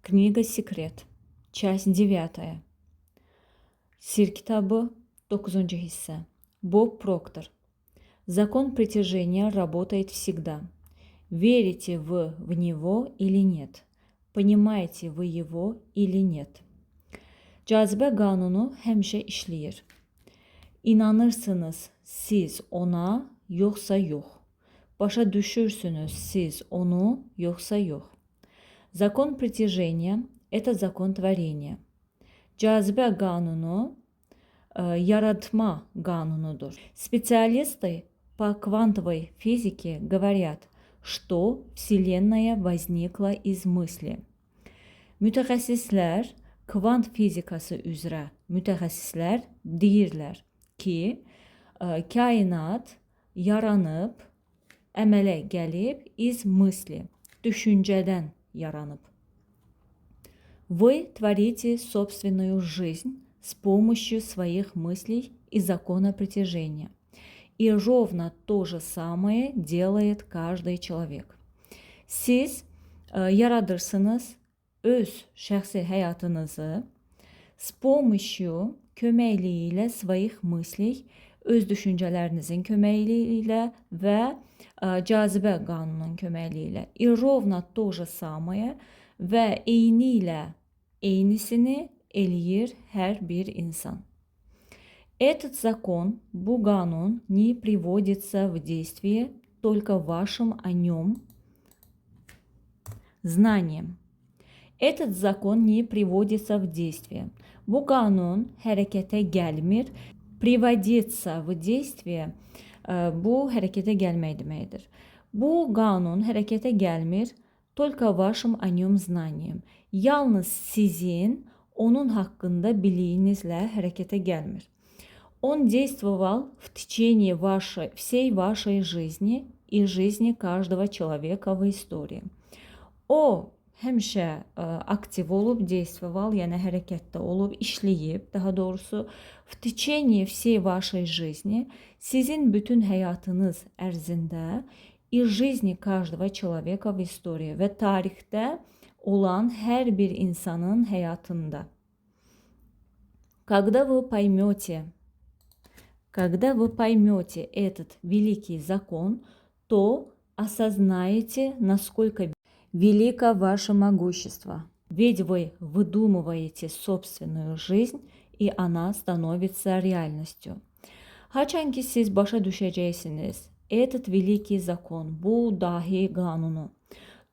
Книга «Секрет». Часть 9. Sir kitabı 9. hisse. Боб Проктор. Закон притяжения работает всегда. Верите вы в него или нет? Понимаете вы его или нет? Cazibə qanunu həmişə işləyir. İnanırsınız siz ona, yoxsa yox. Başa düşürsünüz siz onu, yoxsa yox. Закон притяжения – это закон tворения. Cazibə qanunu yaratma qanunudur. Специалисты по квантовой физике говорят, что Вселенная возникла из мысли. Mütəxəssislər, kvant fizikası üzrə mütəxəssislər deyirlər ki, kainat yaranıb, əmələ gəlib iz мысли, düşüncədən yaranıb. Вы творите собственную жизнь с помощью своих мыслей и закона притяжения. И ровно то же самое делает каждый человек. Siz yaradırsınız öz şəxsi həyatınızı с помощью köməkliyi ilə своих мыслей, öz düşüncələrinizin köməkliyi ilə və cazibə qanununun köməkliyi ilə. И ровно то же самое və eyni ilə eynisini eləyir hər bir insan. Этот закон, bu qanun, не приводится в действие только вашим о нем знанием. Этот закон не приводится в действие. Bu qanun hərəkətə gəlmir. Приводится в действие, bu hərəkətə gəlmək deməkdir. Bu qanun hərəkətə gəlmir только вашим о нем знанием. Yalnız sizin onun haqqında biliyinizlə hərəkətə gəlmir. Он действовал в течение всей вашей жизни и жизни каждого человека в истории. O həmişə aktiv olub, действовал, yəni hərəkətdə olub, işləyib, daha doğrusu в течение всей вашей жизни, sizin bütün həyatınız ərzində и жизни каждого человека в истории və tarixdə olan hər bir insanın həyatında. Когда вы поймете этот великий закон, то осознаете, насколько велико ваше могущество. Ведь вы выдумываете собственную жизнь, и она становится реальностью. Haçan ki siz başa düşəcəksiniz этот великий закон, bu dahi qanunu,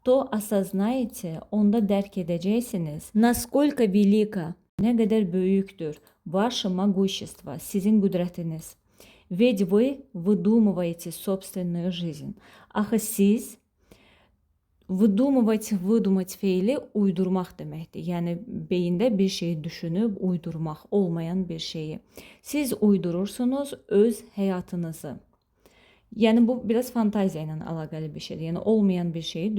то осознаете, onda dərk edəcəksiniz, насколько велико, nə qədər böyükdür ваше могущество, sizin qüdrətiniz. Ведь вы выдумываете собственную жизнь. Axı siz выдумать feili uydurmaq deməkdir. Yəni beyində bir şeyi düşünüb uydurmaq, olmayan bir şeyi. Siz uydurursunuz öz həyatınızı. Yəni bu biraz fantaziya ilə əlaqəli bir şeydir. Yəni olmayan bir şeyi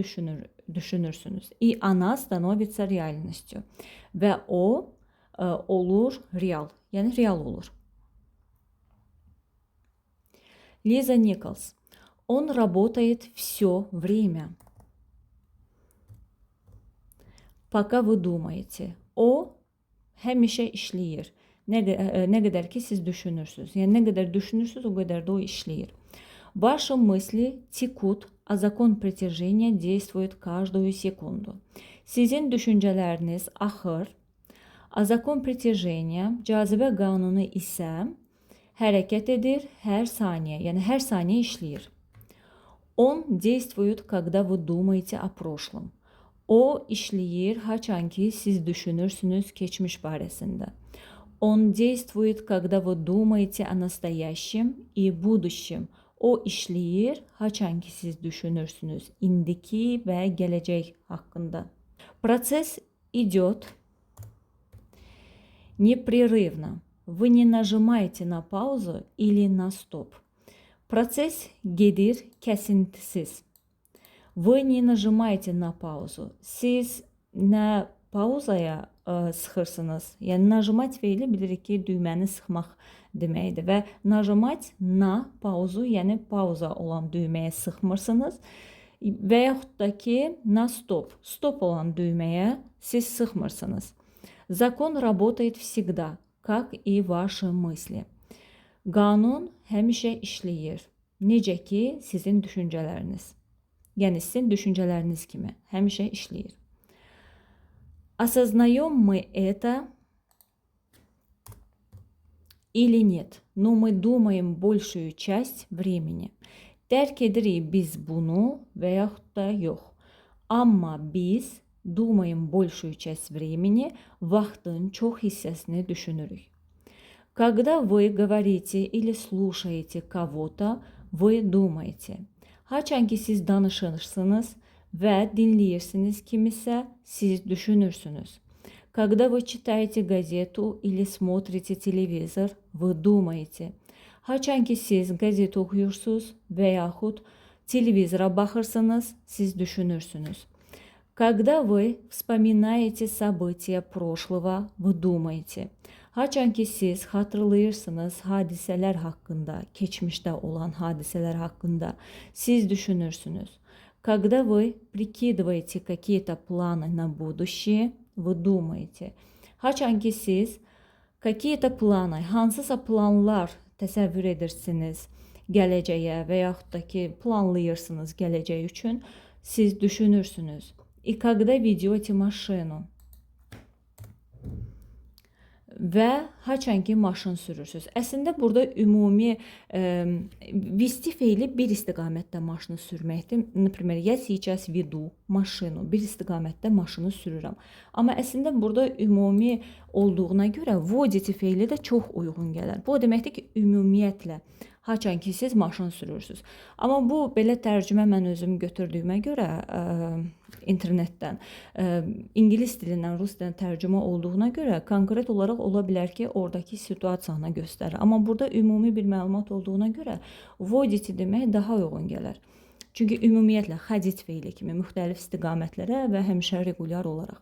düşünürsünüz. И она становится реальностью. Və o olur real. Yəni real olur. Лиза Николс. Он работает все время. Пока вы думаете. O həmişə işləyir. Nə qədər ki siz düşünürsünüz. Yəni nə qədər düşünürsünüz, o qədər də o işləyir. Ваши мысли текут, а закон притяжения действует каждую секунду. Sizin düşüncələriniz axır, а закон притяжения, cazibə qanunu isə hərəkət edir hər saniyə, yəni hər saniyə işləyir. Он действует, когда вы думаете о прошлом. O işləyir haçan ki siz düşünürsünüz keçmiş barəsində. Он действует, когда вы думаете о настоящем и будущем. O işləyir haçan ki siz düşünürsünüz indiki və gələcək haqqında. Процесс идет непрерывно. Вы не нажимаете на паузу или на стоп. Процесс gedir kəsintisiz. Вы не нажимаете на паузу. Siz nə pauzaya sıxırsınız. Yəni nажимать feili bilirik ki, düyməni sıxmaq deməkdir və nажимать na pauzu, yəni pauza olan düyməyə sıxmırsınız. və yaxud da ki, na stop, stop olan düyməyə siz sıxmırsınız. Закон работает всегда, как и ваши мысли. Qanun həmişə işləyir. Necə ki, sizin düşüncələriniz. Yəni, sizin düşüncələriniz kimi həmişə işləyir. Осознаем мы это или нет, но мы думаем большую часть времени. Dərk edirik biz bunu və yaxud da yox. Amma biz думаем большую часть времени, vaxtın çox hissəsini düşünürük. Когда вы говорите или слушаете кого-то, вы думаете. Haçan ki siz danışırsınız və dinləyirsiniz kimisə, siz düşünürsünüz. Когда вы читаете газету или смотрите телевизор, вы думаете. Haçan ki siz qəzet oxuyursunuz və yaxud televizora baxırsınız, siz düşünürsünüz. Когда вы вспоминаете события прошлого, вы думаете. Haçan ki siz xatırlayırsınız hadisələr haqqında, keçmişdə olan hadisələr haqqında, siz düşünürsünüz. Когда вы прикидываете какие-то планы на будущее, вы думаете. Haçan ki siz какие-то планы, hansısa planlar təsəvvür edirsiniz gələcəyə və yaxud da ki, planlayırsınız gələcək üçün, siz düşünürsünüz. И когда ведете машину. Və haçan ki maşın sürürsünüz. Əslində burada ümumi vesti feili bir istiqamətdə maşını sürməkdir. Например, я сейчас веду машину. Bir istiqamətdə maşını sürürəm. Amma əslində burada ümumi olduğuna görə водите feili də çox uyğun gələr. Bu o deməkdir ki, ümumiyyətlə haçan ki siz maşın sürürsünüz. Amma bu belə tərcümə mən özüm götürdüyümə görə internetdən ingilis dilindən rus dilinə tərcümə olduğuna görə konkret olaraq ola bilər ki, oradakı situasiyanı göstərir. Amma burada ümumi bir məlumat olduğuna görə водите demək daha uyğun gələr. Çünki ümumiyyətlə ходить feili kimi müxtəlif istiqamətlərə və həmişə regular olaraq.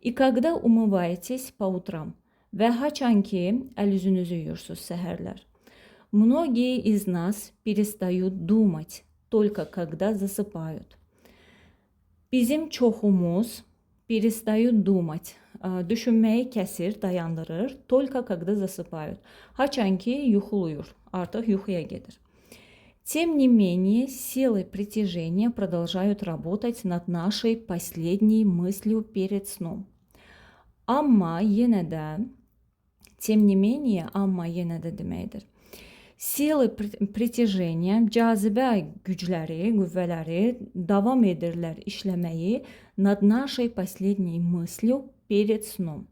И когда умываетесь по утрам və haçan ki əl-üzünüzü yuyursunuz səhərlər. Многие из нас перестают думать только когда засыпают. Bizim çoxumuz перестают думать, düşünməyi kəsir, dayandırır, только когда засыпают. Haçan ki yuxuluyur, artıq yuxuya gedir. Тем не менее, силы притяжения продолжают работать над нашей последней мыслью перед сном. Amma yenə də, тем не менее, amma yenə də deməkdir. Sili pritijeniyyə, cazibə gücləri, qüvvələri davam edirlər işləməyi nad našей последней мыслью перед snom.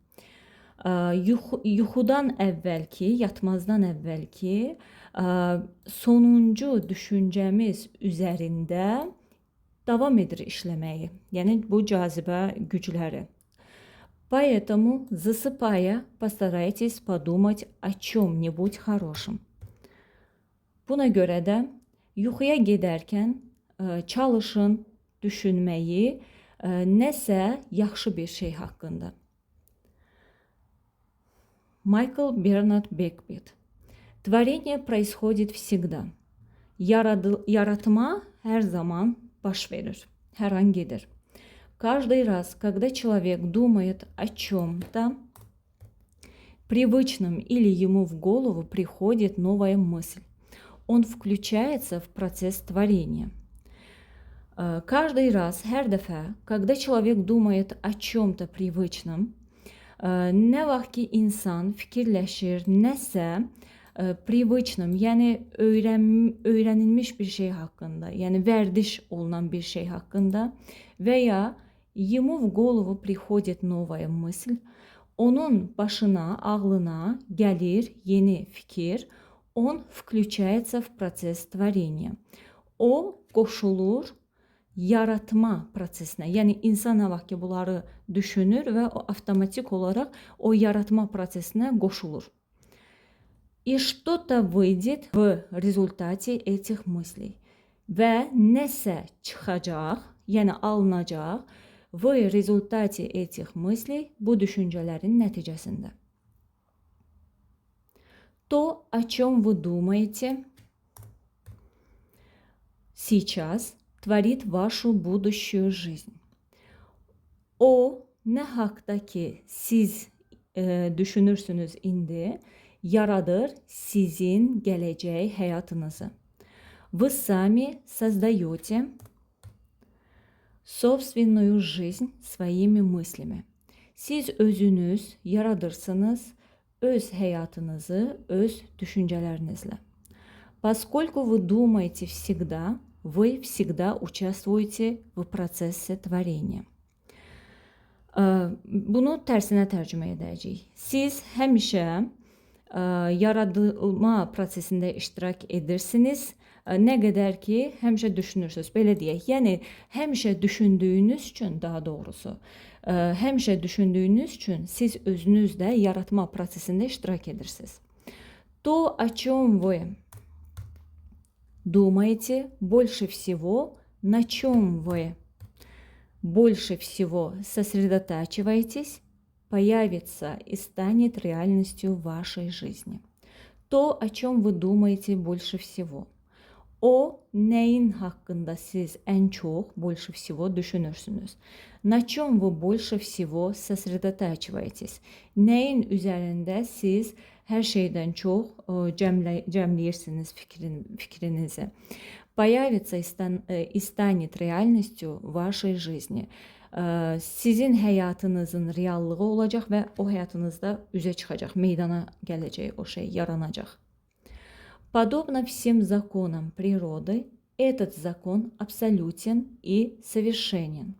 Yuxudan əvvəlki, yatmazdan əvvəlki sonuncu düşüncəmiz üzərində davam edir işləməyi. Yəni bu cazibə gücləri. Поэтому, засыпая, постарайтесь подумать о чем-нибудь хорошем. Buna görə də yuxuya gedərkən çalışın düşünməyi nəsə yaxşı bir şey haqqında. Майкл Бернард Беквит. Творение происходит всегда. Yaratma hər zaman baş verir, hər an gedir. Каждый раз, когда человек думает о чем-то привычном или ему в голову приходит новая мысль, он включается в процесс творения. Каждый раз, hər dəfə, когда человек думает о чем-то привычном, nə vaxt ki insan fikirləşir nəsə привычным, yəni öyrənilmiş bir şey haqqında, yəni vərdiş olunan bir şey haqqında və ya ему в голову приходит новая мысль, onun başına, ağlına gəlir yeni fikir, он включается в процесс творения. O qoşulur yaratma prosesinə. Yəni insan nə vaxt ki bunları düşünür və o avtomatik olaraq o yaratma prosesinə qoşulur. И что-то выйдет в результате этих мыслей. Və nəsə çıxacaq, yəni alınacaq в результате этих мыслей bu düşüncələrin nəticəsində. То, о чем вы думаете сейчас, tvorit вашу будущую жизнь. O nə haqda ki siz düşünürsünüz indi, yaradır sizin gələcək həyatınızı. Вы сами создаете собственную жизнь своими мыслями. Siz özünüz yaradırsınız öz həyatınızı öz düşüncələrinizlə. Поскольку вы думаете всегда, вы всегда участвуете в процессе творения. Bunu tərsinə tərcümə edəcəyik. Siz həmişə yaradılma prosesində iştirak edirsiniz. Nə qədər ki, həmişə düşünürsünüz. Belə deyək, yəni həmişə düşündüyünüz üçün, daha doğrusu, həmişə düşündüyünüz üçün siz özünüz də yaratma prosesində iştirak edirsiniz. То, о чем вы думаете больше всего, на чем вы больше всего сосредотачиваетесь, появится и станет реальностью в вашей жизни. То, о чем вы думаете больше всего. O nəyin haqqında siz ən çox, больше всего düşünürsünüz? На чем вы больше всего сосредотачиваетесь? Nəyin üzərində siz hər şeydən çox cəmləyirsiniz fikrinizi? Появится и станет реальностью вашей жизни. Sizin həyatınızın reallığı olacaq və o həyatınızda üzə çıxacaq, meydana gələcək o şey, yaranacaq. Подобно всем законам природы, этот закон абсолютен и совершенен.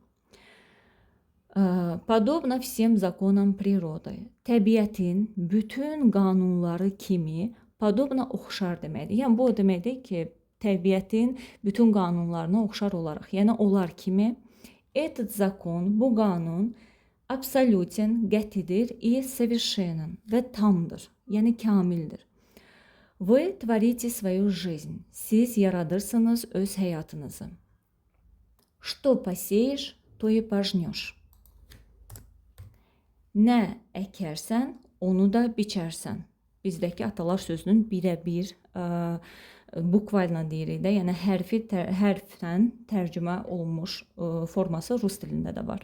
Подобно всем законам природы. Təbiətin bütün qanunları kimi подобно oxşar deməkdir. Yəni bu o deməkdir ki, təbiətin bütün qanunlarına oxşar olaraq, yəni onlar kimi этот закон, bu qanun абсолютен, qətidir, и совершенен və tamdır, yəni kamildir. Вы творите свою жизнь. Siz yaradırsınız öz həyatınızı. Что посеешь, то и пожнешь. Nə əkərsən, onu da biçərsən. Bizdəki atalar sözünün birə-bir bukvalna deyirik də, yəni hərfdən tərcümə olunmuş forması rus dilində də var.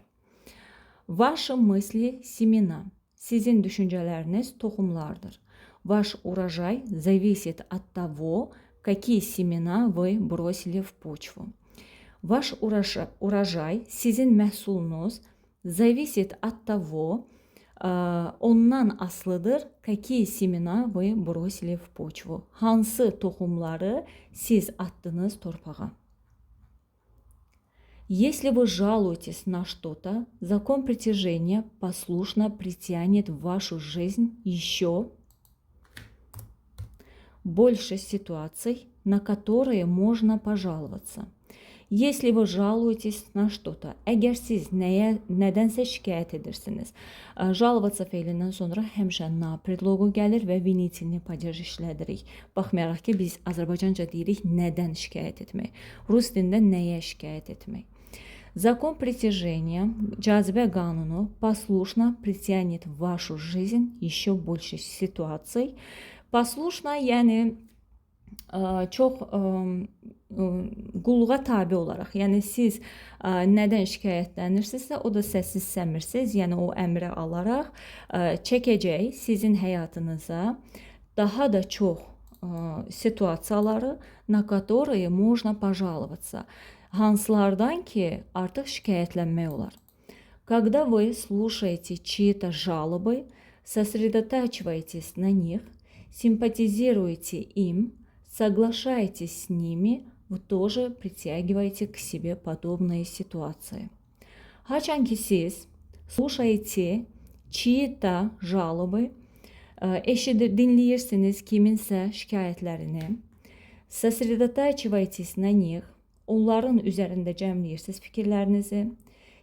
Ваши мысли семена. Sizin düşüncələriniz toxumlardır. Ваш урожай зависит от того, какие семена вы бросили в почву. Ваш урожай, sizin məhsulunuz, зависит от того, ondan asılıdır, какие семена вы бросили в почву. Hansı toxumları siz atdınız torpağa. Если вы жалуетесь на что-то, закон притяжения послушно притянет в вашу жизнь еще больше ситуаций, на которые можно пожаловаться. Если вы жалуетесь на что-то, əgər siz nədənsə şikayət edirsiniz, жаловаться feilindən sonra həmişə na predloqu gəlir və vinitilni padej işlədirik. Baxmayaraq ki, biz Azərbaycanca deyirik nədən şikayət etmək. Rus dilində nəyə şikayət etmək. Закон притяжения, cazibə qanunu, послушно притянет в вашу жизнь еще больше ситуаций. Послушно, yəni çox qulluğa tabi olaraq, yəni siz nədən şikayətlənirsinizsə, o da səssiz-səmirsiz, yəni o əmri alaraq çəkəcək sizin həyatınıza daha da çox situasiyaları, на которые можно пожаловаться. Hansılardan ki, artıq şikayətlənmək olar. Когда вы слушаете чьи-то жалобы, сосредотачиваетесь на них, симпатизируете им, соглашаетесь с ними, вы тоже притягиваете к себе подобные ситуации. Haçan ki siz слушаете чьи-то жалобы, dinləyirsiniz kiminsə şikayətlərini, сосредотачиваетесь на них, onların üzərində cəmləyirsiniz fikirlərinizi,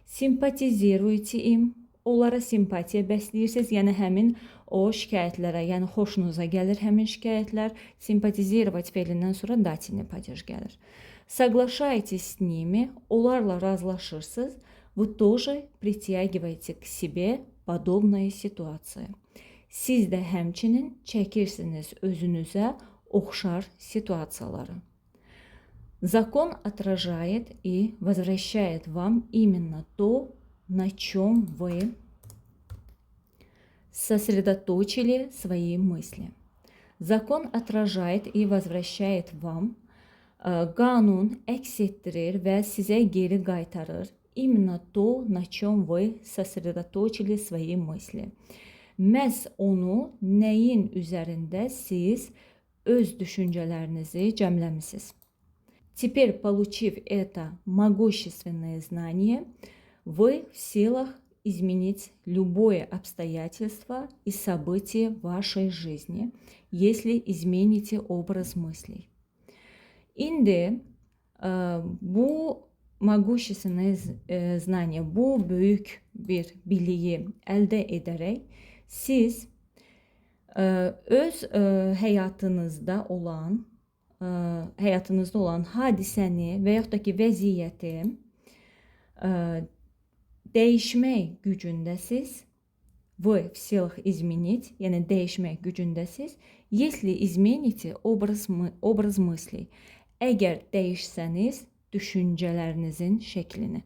simpatizируете им, onlara simpatiya bəsləyirsiniz, yəni həmin o şikayətlərə, yəni xoşunuza gəlir həmin şikayətlər, simpatizировать feilindən sonra datinli padej gəlir. Соглашаетесь с ними, onlarla razılaşırsınız, вы тоже притягиваете к себе подобные ситуации. Siz də həmçinin çəkirsiniz özünüzə oxşar situasiyaları. Закон отражает и возвращает вам именно то, на чем вы сосредоточили свои мысли. Закon отражает и возвращает вам. Qanun əks etdirir və sizə geri qaytarır именно то, на чем вы сосредоточили свои мысли. Məhz onu nəyin üzərində siz öz düşüncələrinizi cəmləmisiniz. Теперь, получив это могущественное знание, вы в силах изменить любое обстоятельство и событие вашей жизни, если измените образ мыслей. İndi bu могущественное знание, bu büyük bir biliyi əldə edərək siz öz həyatınızda olan hadisəni və yaxud da ki vəziyyəti değişmək gücündəsiz. Вы в силах изменить, yəni değişmək gücündəsiz. Если измените образ мыслей. Əgər dəyişsəniz düşüncələrinizin şəklini.